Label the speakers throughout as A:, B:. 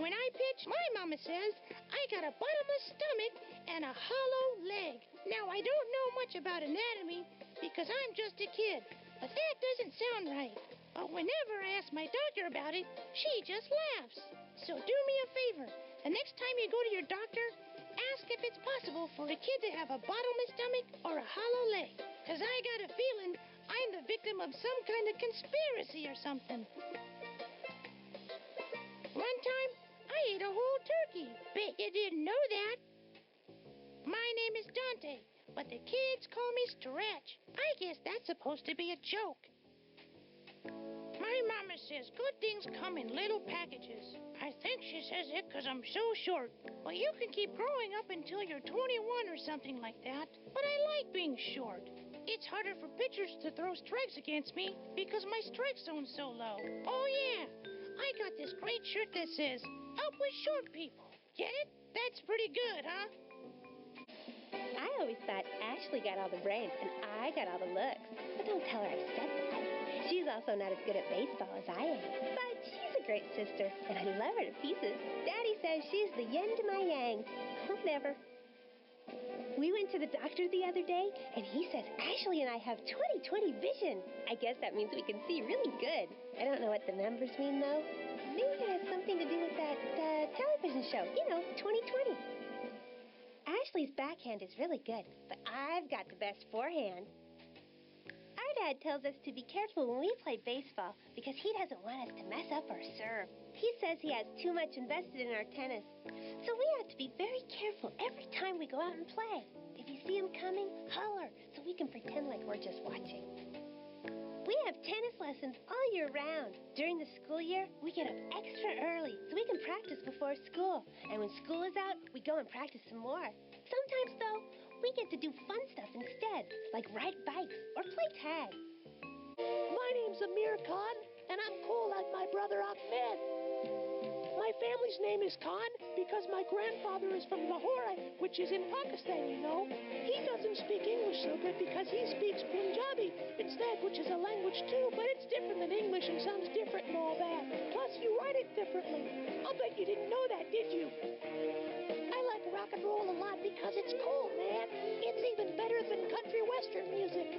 A: when I pitch, my mama says I got a bottomless stomach and a hollow leg. Now, I don't know much about anatomy because I'm just a kid, but that doesn't sound right. But whenever I ask my doctor about it, she just laughs. So do me a favor. The next time you go to your doctor, ask if it's possible for a kid to have a bottomless stomach or a hollow leg. Because I got a feeling I'm the victim of some kind of conspiracy or something. One time, I ate a whole turkey. Bet you didn't know that. My name is Dante, but the kids call me Stretch. I guess that's supposed to be a joke. My mama says good things come in little packages. I think she says it because I'm so short. Well, you can keep growing up until you're 21 or something like that. But I like being short. It's harder for pitchers to throw strikes against me because my strike zone's so low. Oh, yeah. I got this great shirt that says, "Up with short people." Get it? That's pretty good, huh?
B: I always thought Ashley got all the brains and I got all the looks. But don't tell her I said that. She's also not as good at baseball as I am. But she's a great sister, and I love her to pieces. Daddy says she's the yin to my yang. Whatever. We went to the doctor the other day, and he says Ashley and I have 20/20 vision. I guess that means we can see really good. I don't know what the numbers mean, though. Maybe it has something to do with that television show. You know, 20/20. Ashley's backhand is really good, but I've got the best forehand. Our dad tells us to be careful when we play baseball because he doesn't want us to mess up our serve. He says he has too much invested in our tennis. So we have to be very careful every time we go out and play. If you see him coming, holler so we can pretend like we're just watching. We have tennis lessons all year round. During the school year, we get up extra early so we can practice before school. And when school is out, we go and practice some more. Sometimes, though, we get to do fun stuff instead, like ride bikes or play tag.
C: My name's Amir Khan, and I'm cool like my brother Ahmed. My family's name is Khan because my grandfather is from Lahore, which is in Pakistan, you know. He doesn't speak English so good because he speaks Punjabi instead, which is a language too, but it's different than English and sounds different and all that. Plus, you write it differently. I'll bet you didn't know that, did you? I like rock and roll a lot because it's cool, man. It's even better than country western music.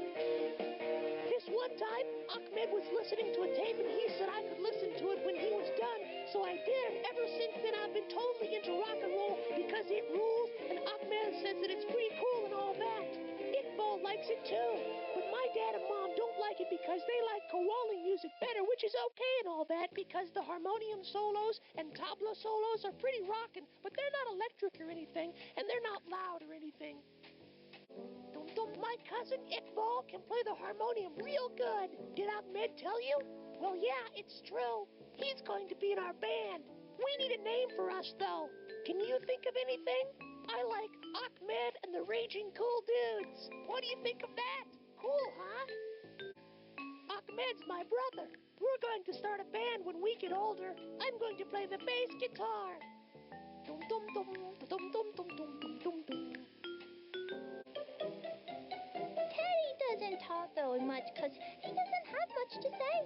C: This one time, Ahmed was listening to a tape and he said I could listen to it when he was done, so I did. Ever since then, I've been totally into rock and roll because it rules, and Ahmed says that it's pretty cool and all that. Iqbal likes it too, but my dad and mom don't like it because they like Qawwali music better, which is okay and all that because the harmonium solos and tabla solos are pretty rockin', but they're not electric or anything, and they're not loud or anything. My cousin Iqbal can play the harmonium real good. Did Ahmed tell you? Well, yeah, it's true. He's going to be in our band. We need a name for us, though. Can you think of anything? I like Ahmed and the Raging Cool Dudes. What do you think of that? Cool, huh? Ahmed's my brother. We're going to start a band when we get older. I'm going to play the bass guitar. Dum dum dum dum dum dum dum dum dum dum.
D: Doesn't talk very much because he doesn't have much to say.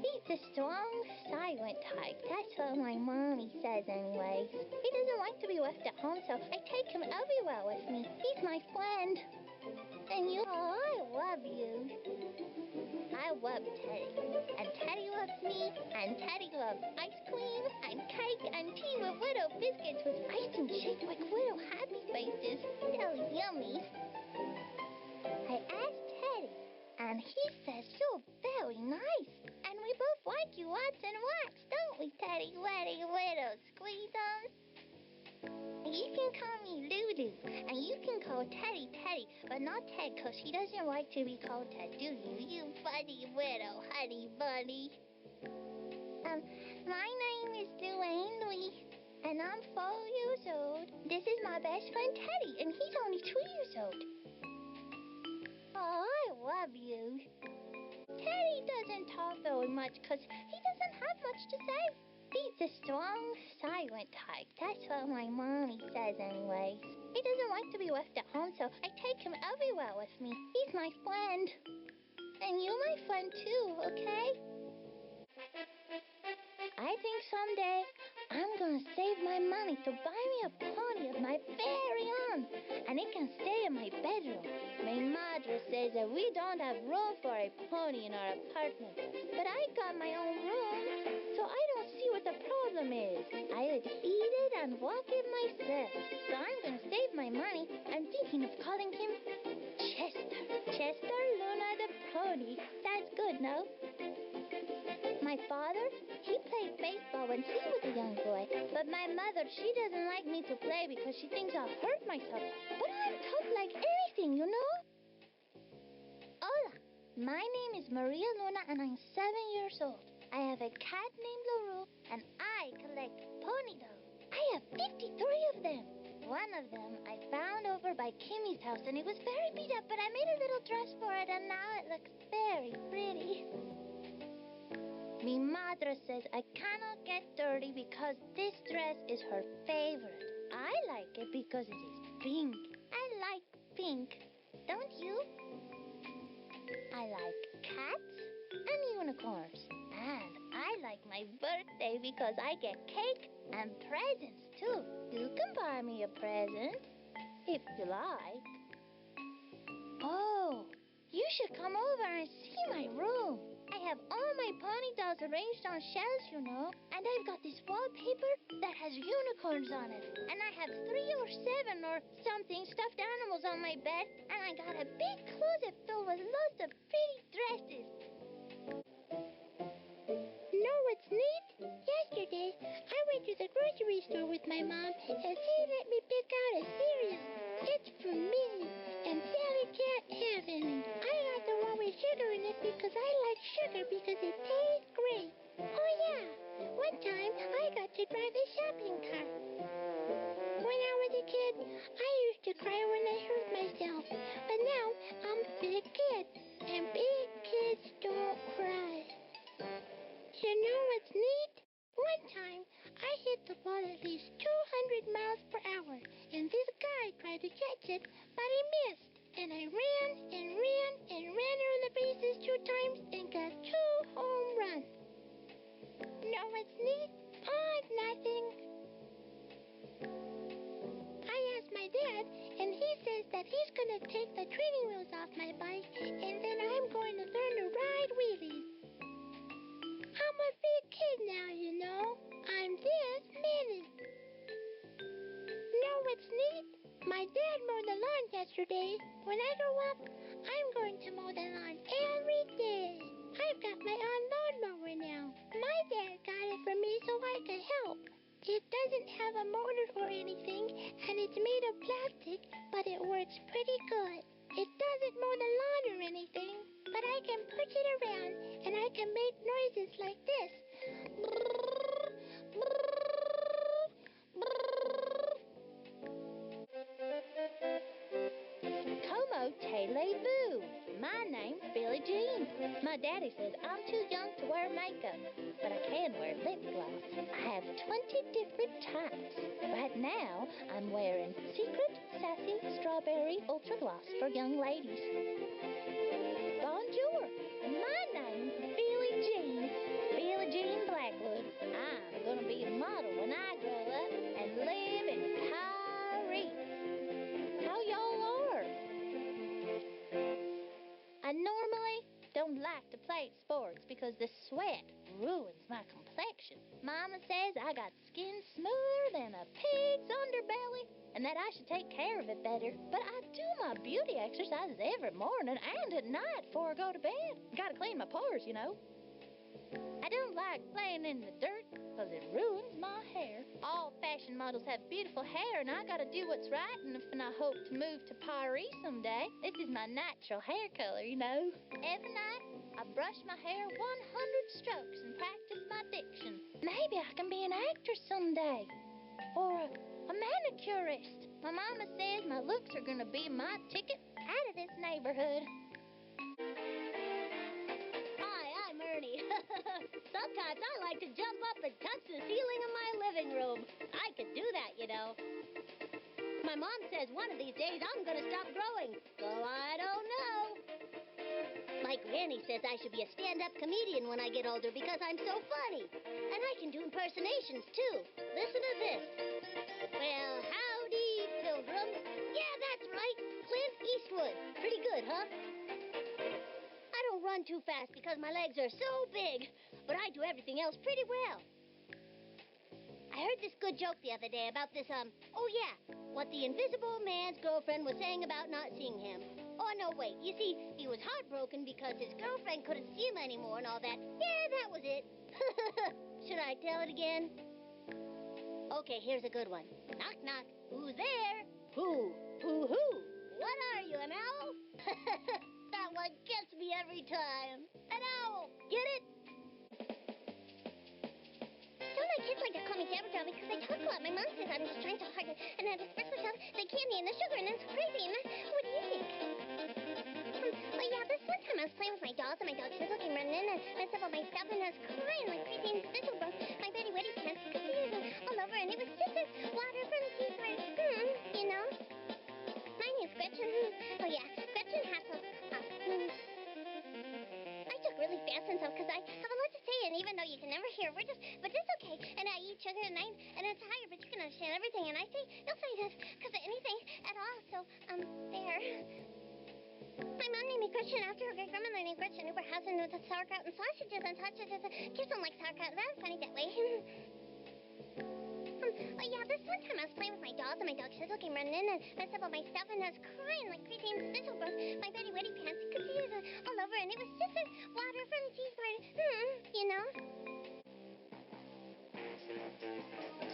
D: He's a strong, silent type. That's what my mommy says anyways. He doesn't like to be left at home, so I take him everywhere with me. He's my friend. And you, oh, I love you. I love Teddy. And Teddy loves me. And Teddy loves ice cream and cake and tea with little biscuits with icing shaped like little happy faces. So yummy. I asked Teddy, and he says you're very nice. And we both like you lots and lots, don't we, Teddy? Little squeezers. You can call me Lulu, and you can call Teddy Teddy, but not Ted, because he doesn't like to be called Ted, do you? You funny little honey bunny. My name is Duane Lee, and I'm 4 years old. This is my best friend Teddy, and he's only 2 years old. Oh, I love you. Teddy doesn't talk very much because he doesn't have much to say. He's a strong, silent type. That's what my mommy says anyways. He doesn't like to be left at home, so I take him everywhere with me. He's my friend. And you're my friend too, okay? I think someday I'm gonna save my money to buy me a pony of my very own, and it can stay in my bedroom. My mother says that we don't have room for a pony in our apartment, but I got my own room, so I don't see what the problem is. I would eat it and walk it myself, so I'm gonna save my money. I'm thinking of calling him Chester. Chester Luna the pony. That's good, no? My father, he played baseball when he was a young boy. But my mother, she doesn't like me to play because she thinks I'll hurt myself. But I'm tough like anything, you know? Hola. My name is Maria Luna and I'm 7 years old. I have a cat named LaRue and I collect pony dolls. I have 53 of them. One of them I found over by Kimmy's house and it was very beat up, but I made a little dress for it and now it looks very pretty. My mother says I cannot get dirty because this dress is her favorite. I like it because it is pink. I like pink. Don't you? I like cats and unicorns. And I like my birthday because I get cake and presents too. You can buy me a present if you like. Oh, you should come over and see my room. I have all my pony dolls arranged on shelves, you know. And I've got this wallpaper that has unicorns on it. And I have 3 or 7 or something stuffed animals on my bed. And I got a big closet filled with lots of pretty dresses.
A: Know what's neat? Yesterday, I went to the grocery store with my mom, and she let me pick out a cereal. It's for me, and Sally can't have any. I got the one with sugar in it because I like sugar because it tastes great. Oh yeah, one time I got to drive a shopping cart. When I was a kid, I used to cry when I hurt myself, but now I'm a big kid, and big kids don't cry. You know what's neat? One time, I hit the ball at least 200 miles per hour, and this guy tried to catch it, but he missed. And I ran and ran and ran around the bases 2 times and got 2 home runs. Know what's neat? Oh, nothing. I asked my dad, and he says that he's going to take the training wheels off my bike, and then I'm going to learn to ride wheelies. I'm a big kid now, you know. I'm this many. Know what's neat? My dad mowed the lawn yesterday. When I grow up, I'm going to mow the lawn every day. I've got my own lawnmower now. My dad got it for me so I could help. It doesn't have a motor or anything, and it's made of plastic, but it works pretty good. It doesn't mow the lawn or anything, but I can push it around, and I can make noises like this.
D: Como te le-boo. My name's Billie Jean. My daddy says I'm too young to wear makeup, but I can wear lip gloss. I have 20 different types. Right now, I'm wearing Secret Sassy Strawberry Ultra Gloss for young ladies. Bonjour. My name's Billie Jean. Billie Jean Blackwood. I'm gonna be a model when I grow up and live in Paris. How y'all are? I normally don't like to play sports because the sweat ruins my complexion. Mama says I got skin smoother than a pig's underbelly and that I should take care of it better. But I do my beauty exercises every morning and at night before I go to bed. Gotta clean my pores, you know. I don't like playing in the dirt because it ruins my hair. All fashion models have beautiful hair, and I gotta do what's right, and I hope to move to Paris someday. This is my natural hair color, you know. Every night, I brush my hair 100 strokes and practice my diction. Maybe I can be an actress someday. Or a manicurist. My mama says my looks are gonna be my ticket out of this neighborhood.
B: Ernie. Sometimes I like to jump up and touch the ceiling of my living room. I could do that, you know. My mom says one of these days I'm going to stop growing, so I don't know.
E: My granny says I should be a stand-up comedian when I get older because I'm so funny. And I can do impersonations, too. Listen to this. Well, howdy, pilgrims. Yeah, that's right. Clint Eastwood. Pretty good, huh? I don't run too fast because my legs are so big, but I do everything else pretty well. I heard this good joke the other day about this, what the invisible man's girlfriend was saying about not seeing him. Oh, no, wait. You see, he was heartbroken because his girlfriend couldn't see him anymore and all that. Yeah, that was it. Should I tell it again? Okay, here's a good one. Knock, knock. Who's there? Who? Who? What are you, an owl? That one gets me every time. An owl. Get it?
D: Some of my kids like to call me Jabberjaw because I talk a lot. My mom says I'm just trying so hard, and I express myself, the candy and the sugar, and it's crazy. And what do you think? Well, yeah, this one time I was playing with my dolls, and my dog Sizzle came running in and messed up all my stuff, and I was crying like crazy, and Sizzle broke my Betty Whitty pants because he was all over, and it was just this water from the teapot. You know? My name's Gretchen. Oh, yeah, Gretchen Hassel. I talk really fast and stuff because I have a lot to say, and even though you can never hear words, but it's okay. And I eat sugar and I'm tired, but you can understand everything. And I say, you'll say this because of anything at all. So, there. My mom named me Gretchen after her great grandmother named Gretchen Uberhausen with the sauerkraut and sausages and sausages. Kids don't like sauerkraut. That was funny that way. Well, yeah, this one time I was playing with my dolls, and my dog Sizzle came running in and messed up all my stuff, and I was crying like crazy, and Sizzle broke my Betty Whitty pants because he was all over, and it was just this water from the teapot. You know?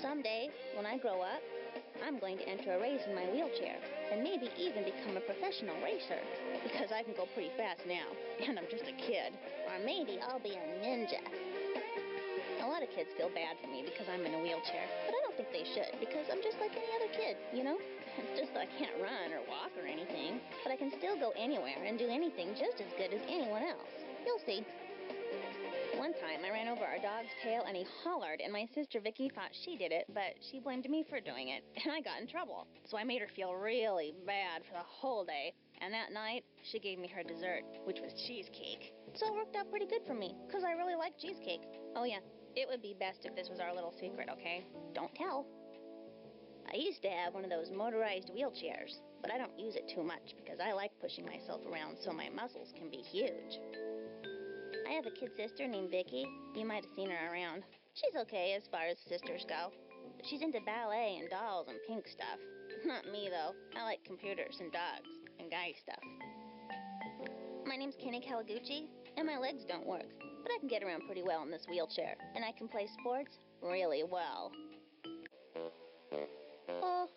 B: Someday, when I grow up, I'm going to enter a race in my wheelchair and maybe even become a professional racer because I can go pretty fast now, and I'm just a kid. Or maybe I'll be a ninja. A lot of kids feel bad for me because I'm in a wheelchair, but I don't think they should because I'm just like any other kid, you know? It's just that I can't run or walk or anything, but I can still go anywhere and do anything just as good as anyone else. You'll see. One time I ran over our dog's tail and he hollered, and my sister Vicky thought she did it, but she blamed me for doing it, and I got in trouble. So I made her feel really bad for the whole day, and that night she gave me her dessert, which was cheesecake. So it worked out pretty good for me, because I really like cheesecake. Oh yeah, it would be best if this was our little secret, okay? Don't tell. I used to have one of those motorized wheelchairs, but I don't use it too much because I like pushing myself around so my muscles can be huge. I have a kid sister named Vicky. You might have seen her around. She's okay as far as sisters go. She's into ballet and dolls and pink stuff. Not me, though. I like computers and dogs and guy stuff. My name's Kenny Kawaguchi, and my legs don't work, but I can get around pretty well in this wheelchair, and I can play sports really well.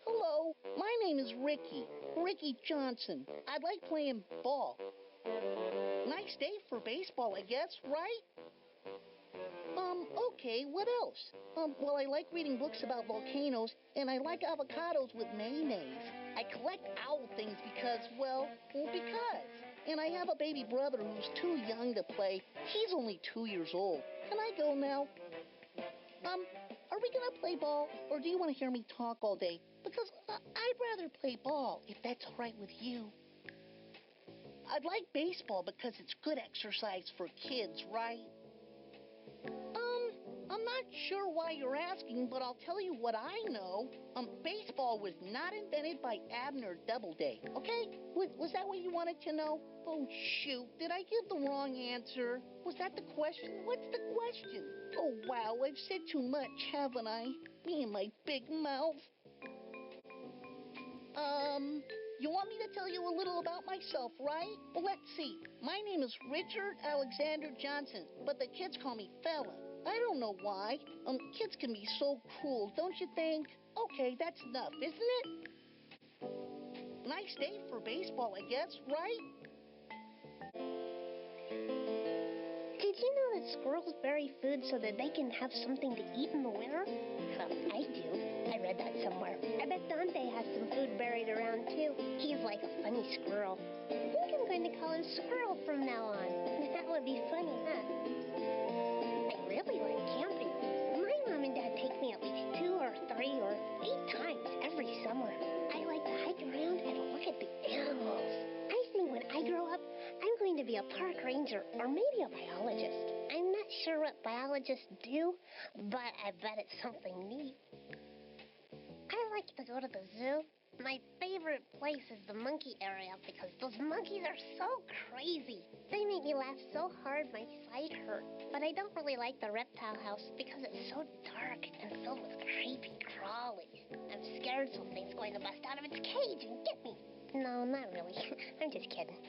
C: Hello. My name is Ricky. Ricky Johnson. I like playing ball. Nice day for baseball, I guess, right? Okay, what else? Well, I like reading books about volcanoes, and I like avocados with mayonnaise. I collect owl things because. And I have a baby brother who's too young to play. He's only 2 years old. Can I go now? Are we gonna play ball, or do you want to hear me talk all day? Because I'd rather play ball, if that's all right with you. I'd like baseball because it's good exercise for kids, right? I'm not sure why you're asking, but I'll tell you what I know. Baseball was not invented by Abner Doubleday, okay? Was that what you wanted to know? Oh, shoot, did I give the wrong answer? Was that the question? What's the question? Oh, wow, I've said too much, haven't I? Me and my big mouth. You want me to tell you a little about myself, right? Well, let's see. My name is Richard Alexander Johnson, but the kids call me Fella. I don't know why. Kids can be so cruel, don't you think? Okay, that's enough, isn't it? Nice day for baseball, I guess, right?
D: Did you know that squirrels bury food so that they can have something to eat in the winter? Well, I do. I read that somewhere. I bet Dante has some food buried around, too. He's like a funny squirrel. I think I'm going to call him Squirrel from now on. That would be funny, huh? I really like camping. My mom and dad take me at least 2 or 3 or 8 times every summer. I like to hike around and look at the animals. I think when I grow up, I'm going to be a park
B: ranger or maybe a biologist.
E: I'm not sure what biologists do, but I bet it's something neat. I like to go to the zoo. My favorite place is the monkey area because those monkeys are so crazy. They make me laugh so hard my side hurt. But I don't really like the reptile house because it's so dark and filled with creepy crawlies. I'm scared something's going to bust out of its cage and get me. No, not really. I'm just kidding.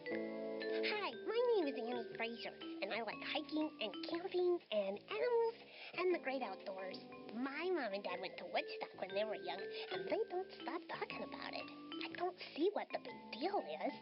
E: Hi, my name is Annie Fraser, and I like hiking and camping and animals and the great outdoors. My mom and dad went to Woodstock when they were young, and they don't stop talking about it. I don't see what the big deal is.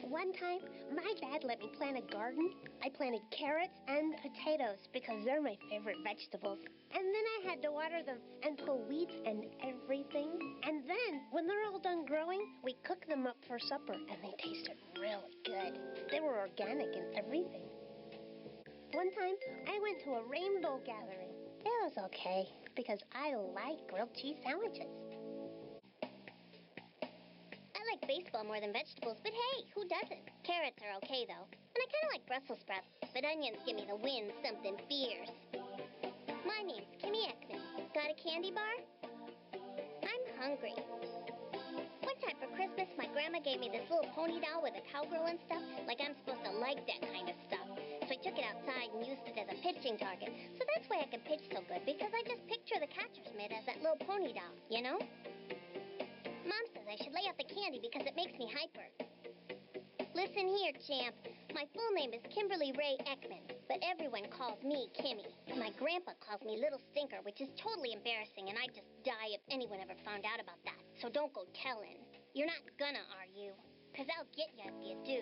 E: One time, my dad let me plant a garden. I planted carrots and potatoes because they're my favorite vegetables. And then I had to water them and pull weeds and everything. And then, when they're all done growing, we cook them up for supper, and they tasted really good. They were organic and everything. One time, I went to a rainbow gathering. It was okay, because I like grilled cheese sandwiches. I like baseball more than vegetables, but hey, who doesn't? Carrots are okay, though. And I kind of like Brussels sprouts, but onions give me the wind something fierce. My name's Kimmy Ekman. Got a candy bar? I'm hungry. One time for Christmas, my grandma gave me this little pony doll with a cowgirl and stuff, like I'm supposed to like that kind of stuff. So I took it outside and used it as a pitching target. So that's why I can pitch so good, because I just picture the catcher's mitt as that little pony doll, you know? Mom says I should lay out the candy because it makes me hyper. Listen here, champ. My full name is Kimberly Ray Ekman, but everyone calls me Kimmy. My grandpa calls me Little Stinker, which is totally embarrassing, and I'd just die if anyone ever found out about that. So don't go telling. You're not gonna, are you? 'Cause I'll get you if you do.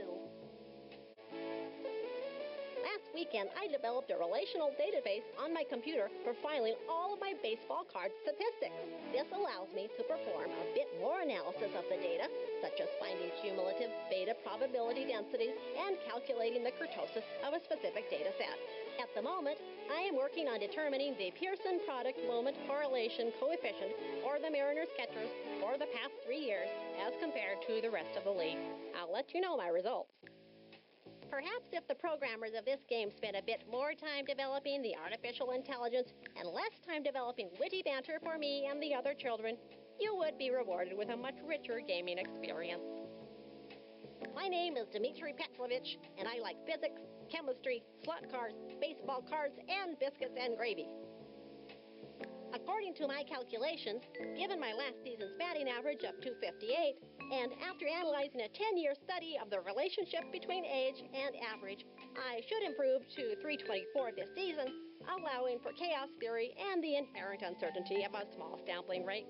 F: Last weekend, I developed a relational database on my computer for filing all of my baseball card statistics. This allows me to perform a bit more analysis of the data, such as finding cumulative beta probability densities and calculating the kurtosis of a specific data set. At the moment, I am working on determining the Pearson product moment correlation coefficient, or the Mariners catchers, for the past 3 years as compared to the rest of the league. I'll let you know my results. Perhaps if the programmers of this game spent a bit more time developing the artificial intelligence and less time developing witty banter for me and the other children, you would be rewarded with a much richer gaming experience. My name is Dmitry Petrovich, and I like physics, chemistry, slot cars, baseball cards, and biscuits and gravy. According to my calculations, given my last season's batting average of .258, and after analyzing a 10-year study of the relationship between age and average, I should improve to .324 this season, allowing for chaos theory and the inherent uncertainty of a small sampling rate.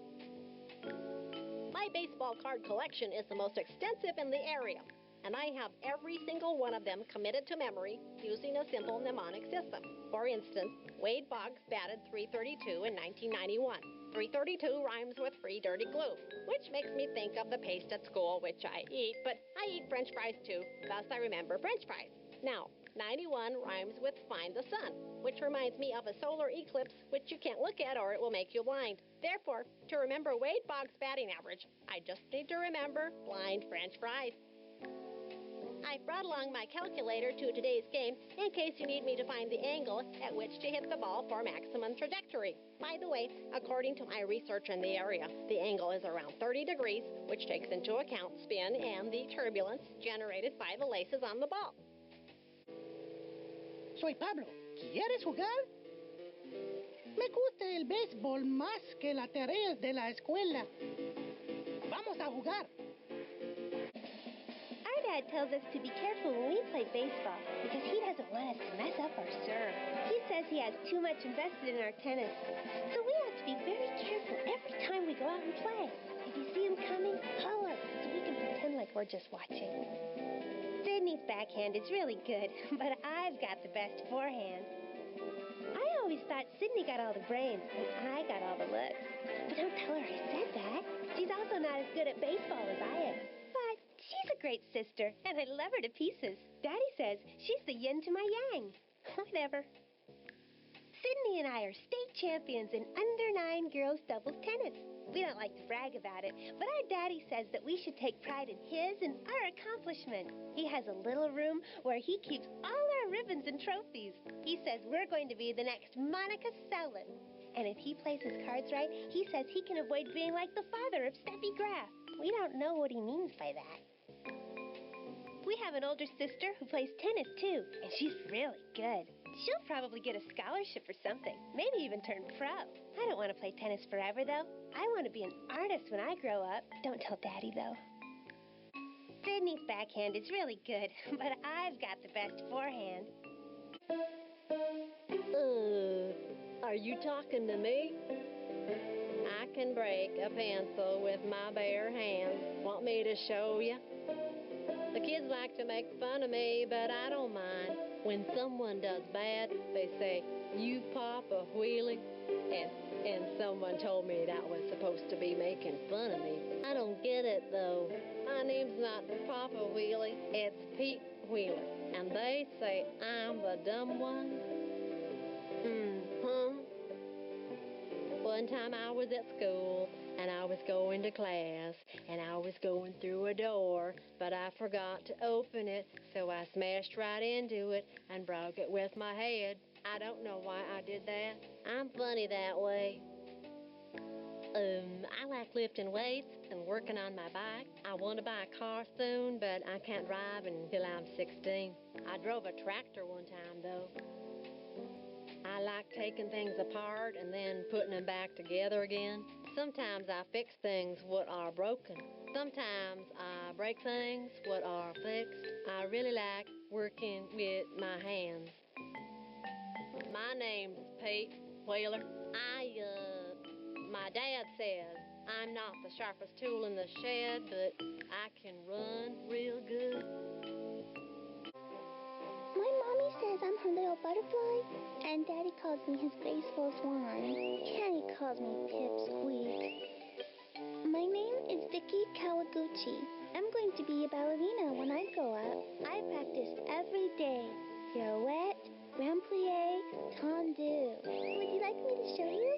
F: My baseball card collection is the most extensive in the area, and I have every single one of them committed to memory using a simple mnemonic system. For instance, Wade Boggs batted .332 in 1991. .332 rhymes with free dirty glue, which makes me think of the paste at school, which I eat, but I eat French fries too, thus I remember French fries. Now, 91 rhymes with find the sun, which reminds me of a solar eclipse, which you can't look at or it will make you blind. Therefore, to remember Wade Boggs' batting average, I just need to remember blind French fries. I brought along my calculator to today's game in case you need me to find the angle at which to hit the ball for maximum trajectory. By the way, according to my research in the area, the angle is around 30 degrees, which takes into account spin and the turbulence generated by the laces on the ball.
C: Soy Pablo. ¿Quieres jugar? Me gusta el béisbol más que las tareas de la escuela. Vamos a jugar.
B: Our dad tells us to be careful when we play baseball because he doesn't want us to mess up our serve. He says he has too much invested in our tennis. So we have to be very careful every time we go out and play. If you see him coming, holler so we can pretend like we're just watching. Sydney's backhand is really good, but I've got the best forehand. I always thought Sydney got all the brains and I got all the looks. But don't tell her I said that. She's also not as good at baseball as I am. But she's a great sister, and I love her to pieces. Daddy says she's the yin to my yang. Whatever. Sydney and I are state champions in under-9 girls doubles tennis. We don't like to brag about it, but our daddy says that we should take pride in his and our accomplishments. He has a little room where he keeps all our ribbons and trophies. He says we're going to be the next Monica Seles. And if he plays his cards right, he says he can avoid being like the father of Steffi Graf. We don't know what he means by that. We have an older sister who plays tennis, too, and she's really good. She'll probably get a scholarship or something, maybe even turn pro. I don't want to play tennis forever, though. I want to be an artist when I grow up. Don't tell Daddy, though. Sydney's backhand is really good, but I've got the best forehand.
F: Are you talking to me? I can break a pencil with my bare hands. Want me to show you? The kids like to make fun of me, but I don't mind. When someone does bad, they say, "You Papa Wheelie," and someone told me that was supposed to be making fun of me. I don't get it, though. My name's not Papa Wheelie, it's Pete Wheeler, and they say I'm the dumb one. One time I was at school, and I was going to class, and I was going through a door, but I forgot to open it, so I smashed right into it and broke it with my head. I don't know why I did that. I'm funny that way. I like lifting weights and working on my bike. I want to buy a car soon, but I can't drive until I'm 16. I drove a tractor one time, though. I like taking things apart and then putting them back together again. Sometimes I fix things what are broken. Sometimes I break things what are fixed. I really like working with my hands. My name's Pete Wheeler. My dad says I'm not the sharpest tool in the shed, but I can run real good.
D: My mommy says I'm her little butterfly, and Daddy calls me his graceful swan. Kenny calls me Pipsqueak. My name is Vicky Kawaguchi. I'm going to be a ballerina when I grow up. I practice every day. Pirouette, grand plie, tendu. Would you like me to show you?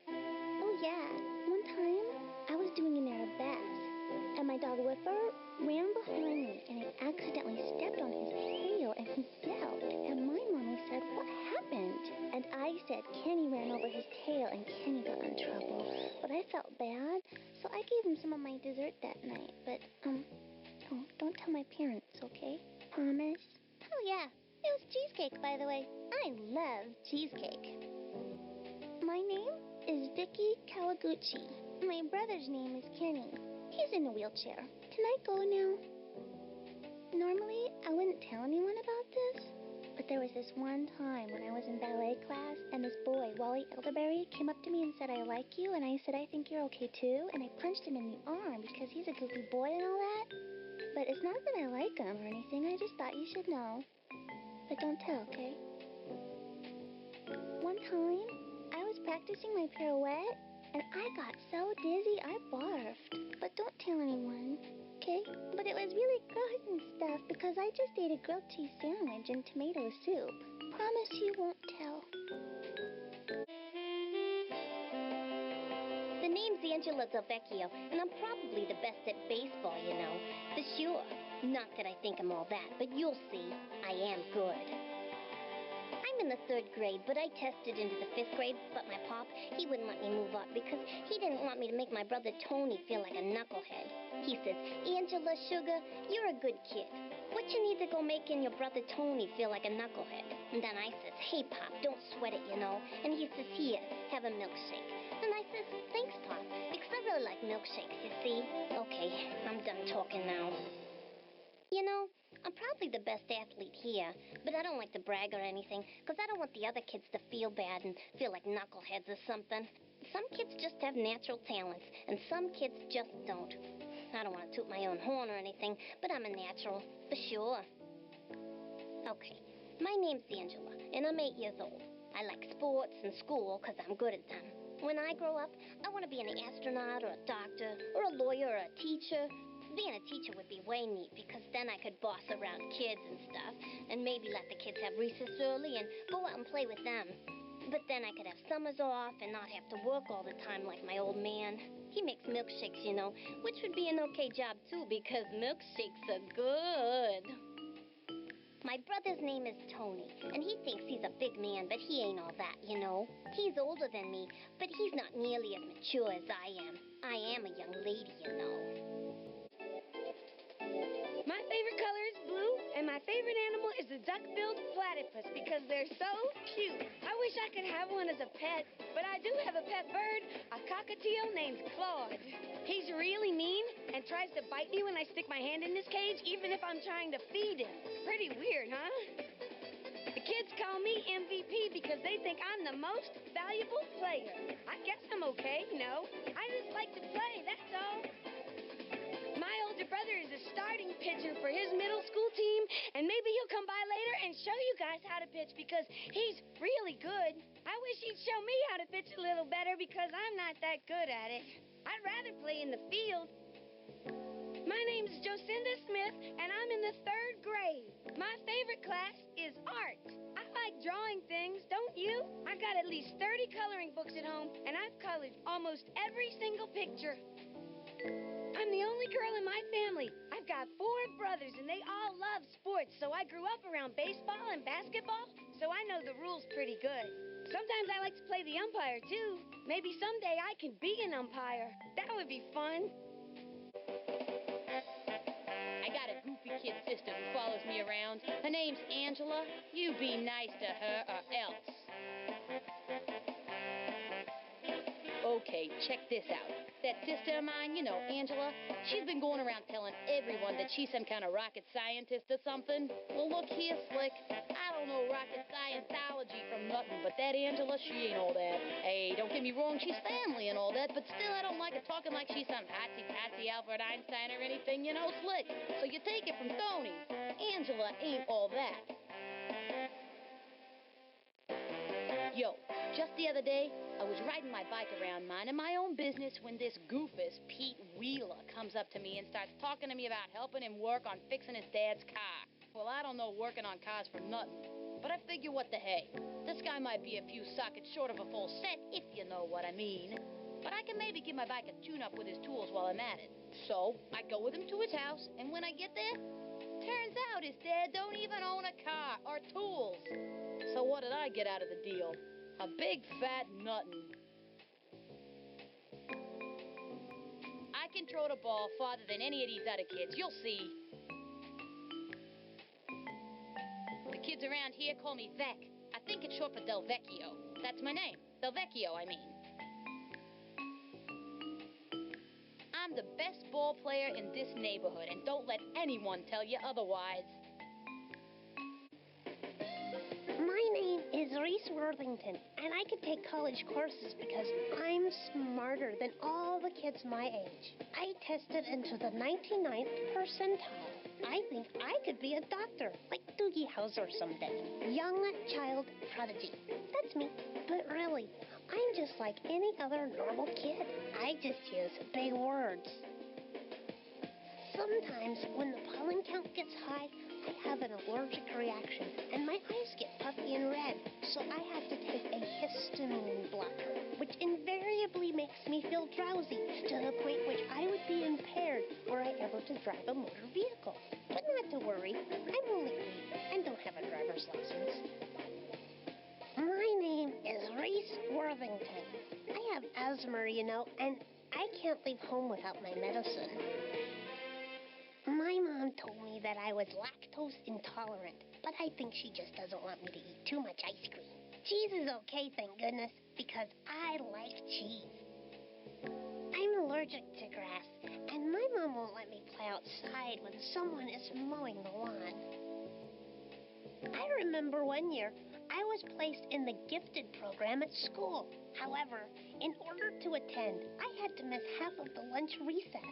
D: Oh yeah, one time I was doing an arabesque, and my dog Whiffer ran behind me, and I accidentally stepped on his tail, and he yelped. And my mommy said, "What happened?" And I said Kenny ran over his tail, and Kenny got in trouble. But I felt bad, so I gave him some of my dessert that night. But don't tell my parents, okay? Promise?
E: Oh, yeah. It was cheesecake, by the way. I love cheesecake.
D: My name is Vicky Kawaguchi. My brother's name is Kenny. He's in a wheelchair. Can I go now? Normally, I wouldn't tell anyone about this, but there was this one time when I was in ballet class, and this boy, Wally Elderberry, came up to me and said, "I like you," and I said, "I think you're okay too," and I punched him in the arm because he's a goofy boy and all that. But it's not that I like him or anything, I just thought you should know. But don't tell, okay? One time, I was practicing my pirouette, and I got so dizzy I barfed. But don't tell anyone, okay? But it was really good and stuff because I just ate a grilled cheese sandwich and tomato soup. Promise you won't tell.
E: The name's Angela Del Vecchio, and I'm probably the best at baseball, you know. For sure. Not that I think I'm all that, but you'll see. I am good. I'm in the 3rd grade, but I tested into the 5th grade, but my pop, he wouldn't let me move up because he didn't want me to make my brother Tony feel like a knucklehead. He says, "Angela, sugar, you're a good kid. What you need to go making your brother Tony feel like a knucklehead?" And then I says, "Hey, Pop, don't sweat it, you know." And he says, "Here, have a milkshake." And I says, "Thanks, Pop, because I really like milkshakes, you see." Okay, I'm done talking now. You know, I'm probably the best athlete here, but I don't like to brag or anything, because I don't want the other kids to feel bad and feel like knuckleheads or something. Some kids just have natural talents, and some kids just don't. I don't want to toot my own horn or anything, but I'm a natural, for sure. Okay, my name's Angela, and I'm 8 years old. I like sports and school because I'm good at them. When I grow up, I want to be an astronaut or a doctor or a lawyer or a teacher. Being a teacher would be way neat because then I could boss around kids and stuff and maybe let the kids have recess early and go out and play with them. But then I could have summers off and not have to work all the time like my old man. He makes milkshakes, you know, which would be an okay job, too, because milkshakes are good. My brother's name is Tony, and he thinks he's a big man, but he ain't all that, you know. He's older than me, but he's not nearly as mature as I am. I am a young lady, you know.
B: My favorite color is blue, and my favorite animal is the duck-billed platypus because they're so cute. I wish I could have one as a pet, but I do have a pet bird, a cockatiel named Claude. He's really mean and tries to bite me when I stick my hand in his cage, even if I'm trying to feed him. Pretty weird, huh? The kids call me MVP because they think I'm the most valuable player. I guess I'm okay, you know. I just like to play, that's all. My older brother is a starting pitcher for his middle school team, and maybe he'll come by later and show you guys how to pitch because he's really good. I wish he'd show me how to pitch a little better because I'm not that good at it. I'd rather play in the field. My name's Jocinda Smith, and I'm in the 3rd grade. My favorite class is art. I like drawing things, don't you? I've got at least 30 coloring books at home, and I've colored almost every single picture. I'm the only girl in my family. I've got 4 brothers, and they all love sports, so I grew up around baseball and basketball, so I know the rules pretty good. Sometimes I like to play the umpire, too. Maybe someday I can be an umpire. That would be fun.
A: I got a goofy kid sister who follows me around. Her name's Angela. You be nice to her or else. Okay, check this out. That sister of mine, you know, Angela, she's been going around telling everyone that she's some kind of rocket scientist or something. Well, look here, Slick. I don't know rocket scientology from nothing, but that Angela, she ain't all that. Hey, don't get me wrong, she's family and all that, but still I don't like her talking like she's some hotsy-totsy Albert Einstein or anything, you know, Slick. So you take it from Tony. Angela ain't all that. Yo, just the other day, I was riding my bike around minding my own business when this goofus, Pete Wheeler, comes up to me and starts talking to me about helping him work on fixing his dad's car. Well, I don't know working on cars for nothing, but I figure what the hey. This guy might be a few sockets short of a full set, if you know what I mean. But I can maybe give my bike a tune-up with his tools while I'm at it. So, I go with him to his house, and when I get there, turns out his dad don't even own a car or tools. So what did I get out of the deal? A big fat nuttin'. I can throw the ball farther than any of these other kids. You'll see. The kids around here call me Vec. I think it's short for Del Vecchio. That's my name. Del Vecchio, I mean. I'm the best ball player in this neighborhood, and don't let anyone tell you otherwise.
B: My name is Reese Worthington, and I could take college courses because I'm smarter than all the kids my age. I tested into the 99th percentile. I think I could be a doctor, like Doogie Howser someday. Young child prodigy. That's me. But really, I'm just like any other normal kid. I just use big words. Sometimes when the pollen count gets high, I have an allergic reaction, and my eyes get puffy and red, so I have to take a histamine blocker, which invariably makes me feel drowsy to the point which I would be impaired were I ever to drive a motor vehicle. But not to worry, I'm only 8 and don't have a driver's license. My name is Reese Worthington. I have asthma, you know, and I can't leave home without my medicine. My mom told me that I was lactose intolerant, but I think she just doesn't want me to eat too much ice cream. Cheese is okay, thank goodness, because I like cheese. I'm allergic to grass, and my mom won't let me play outside when someone is mowing the lawn. I remember one year I was placed in the gifted program at school. However, in order to attend, I had to miss half of the lunch recess,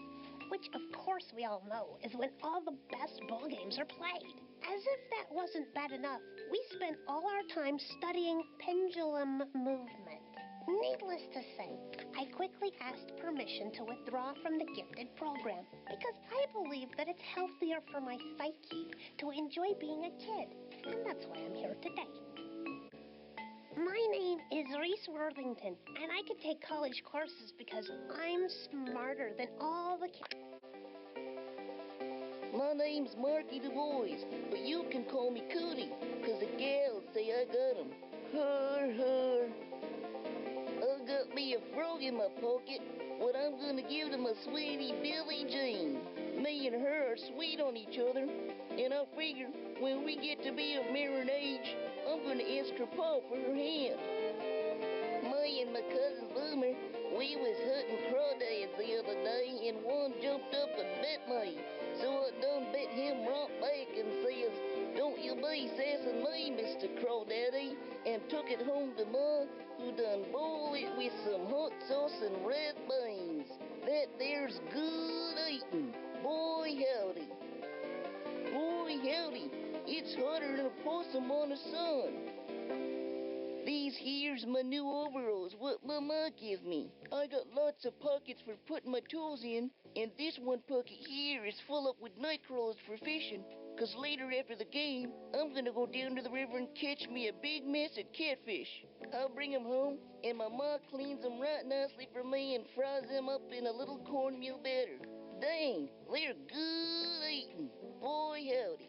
B: which of course we all know is when all the best ball games are played. As if that wasn't bad enough, we spent all our time studying pendulum movement. Needless to say, I quickly asked permission to withdraw from the gifted program because I believe that it's healthier for my psyche to enjoy being a kid, and that's why I'm here today. My name is Reese Worthington, and I can take college courses because I'm smarter than all the kids.
G: My name's Marky Du Bois, but you can call me Cootie, 'cause the gals say I got 'em. Her. I got me a frog in my pocket, what I'm gonna give to my sweetie Billie Jean. Me and her are sweet on each other, and I figure when we get to be of married age, I'm gonna ask her pa for her hand. Me and my cousin Boomer, we was hunting crawdads the other day, and one jumped up and bit me. So I done bit him right back and says, "Don't you be sassing me, Mr. Crawdaddy," and took it home to Ma, who done boiled it with some hot sauce and red beans. That there's good eating. Boy howdy. Boy howdy, it's hotter than a possum on the sun. These here's my new overalls, what my ma give me. I got lots of pockets for putting my tools in, and this one pocket here is full up with nightcrawlers for fishing. 'Cause later after the game, I'm gonna go down to the river and catch me a big mess of catfish. I'll bring 'em home, and my ma cleans 'em right nicely for me and fries 'em up in a little cornmeal batter. Dang, they're good eating. Boy howdy.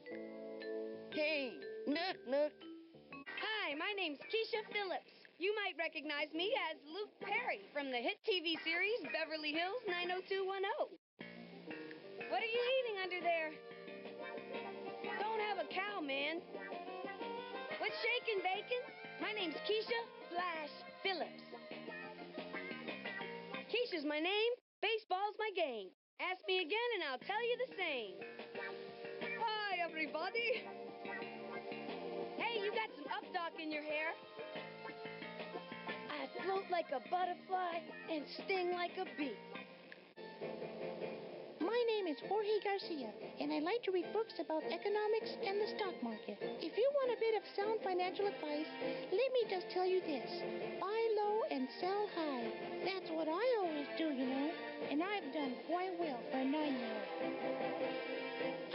G: Hey, knock knock.
H: Hi, my name's Keisha Phillips. You might recognize me as Luke Perry from the hit TV series Beverly Hills 90210. What are you eating under there? Don't have a cow, man. What's shaking, bacon? My name's Keisha Flash Phillips. Keisha's my name, baseball's my game. Ask me again and I'll tell you the same. Hi, everybody. Hey, you got some updock in your hair. I float like a butterfly and sting like a bee.
A: My name is Jorge Garcia, and I like to read books about economics and the stock market. If you want a bit of sound financial advice, let me just tell you this. Buy low and sell high. That's what I always do, you know, and I've done quite well for a 9-year-old.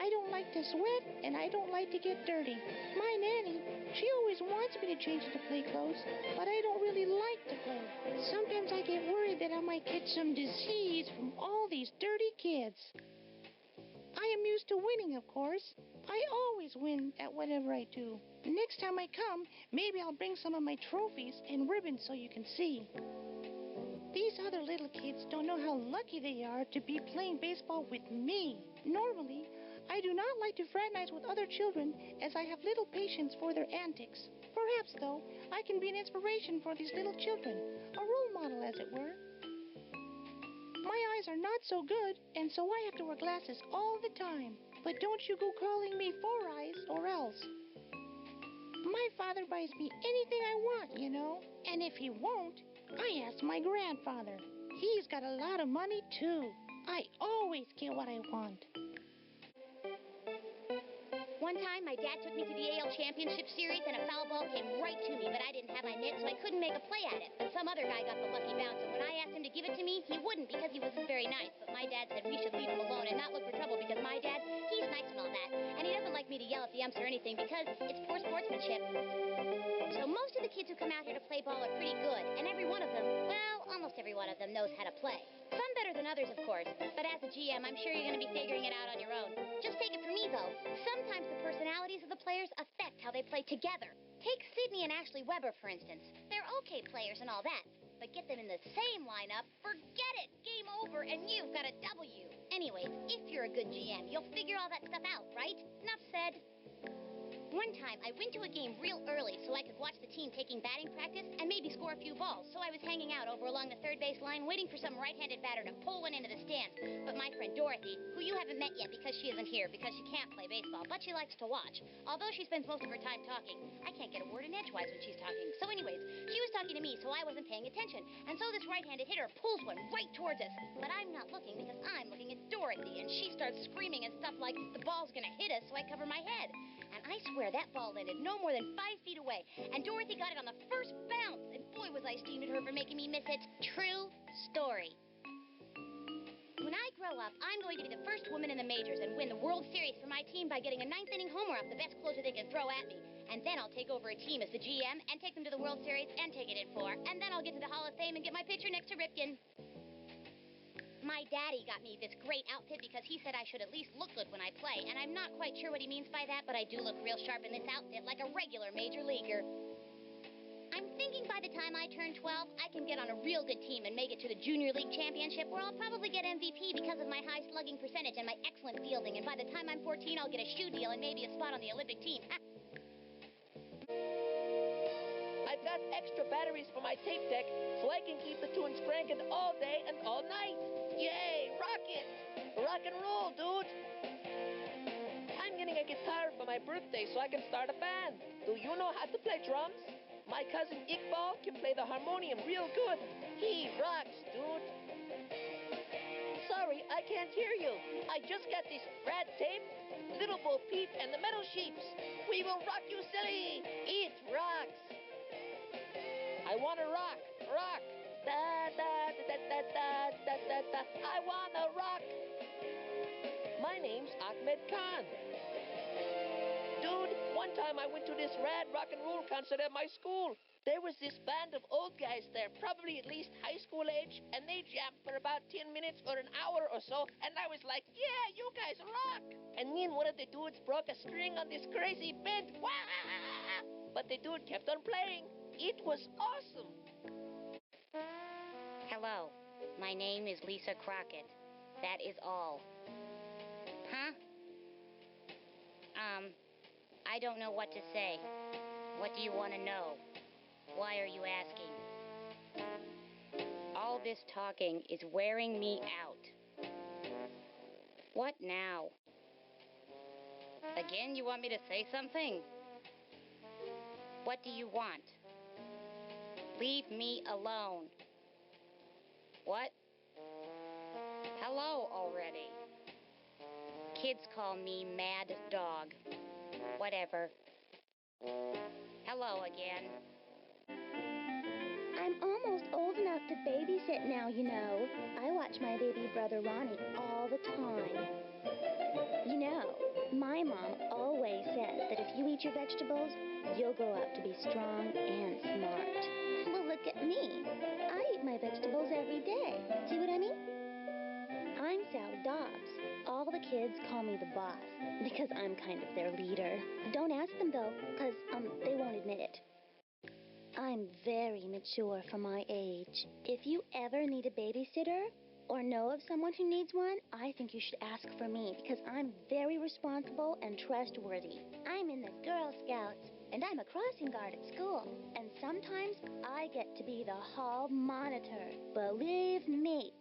A: I don't like to sweat, and I don't like to get dirty. My nanny, she always wants me to change into play clothes, but I don't really like to play. Sometimes I get worried that I might catch some disease from all these dirty kids. I am used to winning, of course. I always win at whatever I do. Next time I come, maybe I'll bring some of my trophies and ribbons so you can see. These other little kids don't know how lucky they are to be playing baseball with me. Normally, I do not like to fraternize with other children, as I have little patience for their antics. Perhaps, though, I can be an inspiration for these little children, a role model, as it were. My eyes are not so good, and so I have to wear glasses all the time. But don't you go calling me Four Eyes or else. My father buys me anything I want, you know. And if he won't, I ask my grandfather. He's got a lot of money, too. I always get what I want.
E: One time, my dad took me to the AL Championship Series, and a foul ball came right to me, but I didn't have my mitt, so I couldn't make a play at it. But some other guy got the lucky bounce, and when I asked him to give it to me, he wouldn't because he wasn't very nice. But my dad said we should leave him alone and not look for trouble because my dad, he's nice and all that, and he doesn't like me to yell at the umps or anything because it's poor sportsmanship. So most of the kids who come out here to play ball are pretty good, and every one of them, well, almost every one of them knows how to play. Some better than others, of course, but as a GM, I'm sure you're going to be figuring it out on your own. Just take it from me, though. Sometimes the personalities of the players affect how they play together. Take Sydney and Ashley Weber, for instance. They're okay players and all that, but get them in the same lineup, forget it! Game over, and you've got a W. Anyways, if you're a good GM, you'll figure all that stuff out, right? Enough said. One time, I went to a game real early so I could watch the team taking batting practice and maybe score a few balls. So I was hanging out over along the third base line waiting for some right-handed batter to pull one into the stands. But my friend Dorothy, who you haven't met yet because she isn't here because she can't play baseball, but she likes to watch. Although she spends most of her time talking, I can't get a word in edgewise when she's talking. So anyways, she was talking to me, so I wasn't paying attention. And so this right-handed hitter pulls one right towards us. But I'm not looking because I'm looking at Dorothy, and she starts screaming and stuff like, the ball's gonna hit us, so I cover my head. And I swear that ball landed no more than 5 feet away. And Dorothy got it on the first bounce. And boy, was I steamed at her for making me miss it. True story. When I grow up, I'm going to be the first woman in the majors and win the World Series for my team by getting a ninth-inning homer off the best closer they can throw at me.
I: And then I'll take over a team as the GM and take them to the World Series and take it in 4. And then I'll get to the Hall of Fame and get my picture next to Ripken. My daddy got me this great outfit because he said I should at least look good when I play. And I'm not quite sure what he means by that, but I do look real sharp in this outfit like a regular major leaguer. I'm thinking by the time I turn 12, I can get on a real good team and make it to the Junior League Championship, where I'll probably get MVP because of my high slugging percentage and my excellent fielding. And by the time I'm 14, I'll get a shoe deal and maybe a spot on the Olympic team.
C: I've got extra batteries for my tape deck, so I can keep the tunes cranking all day and all night. Yay, rock it! Rock and roll, dude! I'm getting a guitar for my birthday so I can start a band. Do you know how to play drums? My cousin Iqbal can play the harmonium real good. He rocks, dude. Sorry, I can't hear you. I just got this rad tape, Little Bo Peep, and the Metal Sheeps. We will rock you, silly. It rocks. I wanna rock, rock. Da da da da da da da da. I wanna rock. My name's Ahmed Khan. Dude, one time I went to this rad rock and roll concert at my school. There was this band of old guys there, probably at least high school age, and they jammed for about 10 minutes or an hour or so, and I was like, yeah, you guys rock! And then one of the dudes broke a string on this crazy bend. Wah! But the dude kept on playing. It was awesome.
I: Hello, my name is Lisa Crockett. That is all. Huh? I don't know what to say. What do you want to know? Why are you asking? All this talking is wearing me out. What now? Again, you want me to say something? What do you want? Leave me alone. What? Hello already. Kids call me Mad Dog. Whatever. Hello again.
B: I'm almost old enough to babysit now, you know. I watch my baby brother Ronnie all the time. You know, my mom always says that if you eat your vegetables, you'll grow up to be strong and smart. Well, look at me. I eat my vegetables every day. See what I mean? I'm Sally Dobbs. All the kids call me the boss because I'm kind of their leader. Don't ask them, though, because they won't admit it. I'm very mature for my age. If you ever need a babysitter or know of someone who needs one, I think you should ask for me because I'm very responsible and trustworthy. I'm in the Girl Scouts, and I'm a crossing guard at school. And sometimes I get to be the hall monitor. Believe me,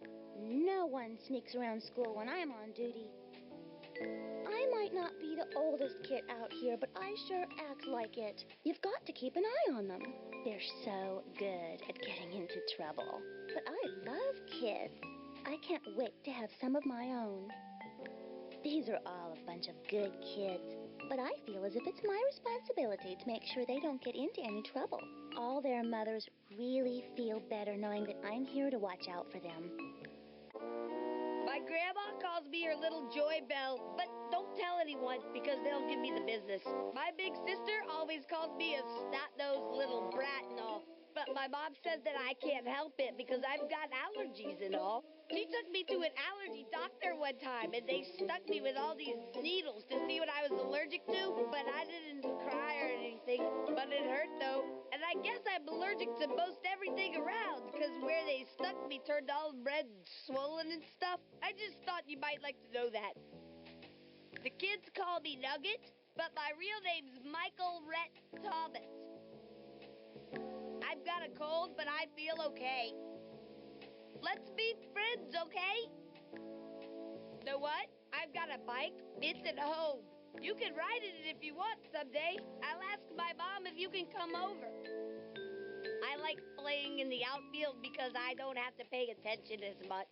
B: no one sneaks around school when I'm on duty. I might not be the oldest kid out here, but I sure act like it. You've got to keep an eye on them. They're so good at getting into trouble. But I love kids. I can't wait to have some of my own. These are all a bunch of good kids, but I feel as if it's my responsibility to make sure they don't get into any trouble. All their mothers really feel better knowing that I'm here to watch out for them.
H: My grandma calls me her little Joy Bell, but don't tell anyone because they'll give me the business. My big sister always calls me a snot-nosed little brat and all, but my mom says that I can't help it because I've got allergies and all. She took me to an allergy doctor one time, and they stuck me with all these needles to see what I was allergic to, but I didn't cry or anything, but it hurt though. And I guess I'm allergic to most everything around, because where they stuck me turned all red and swollen and stuff. I just thought you might like to know that. The kids call me Nugget, but my real name's Michael Rhett Thomas. I've got a cold, but I feel okay. Let's be friends, okay? Know what? I've got a bike. It's at home. You can ride in it if you want someday. I'll ask my mom if you can come over. I like playing in the outfield because I don't have to pay attention as much.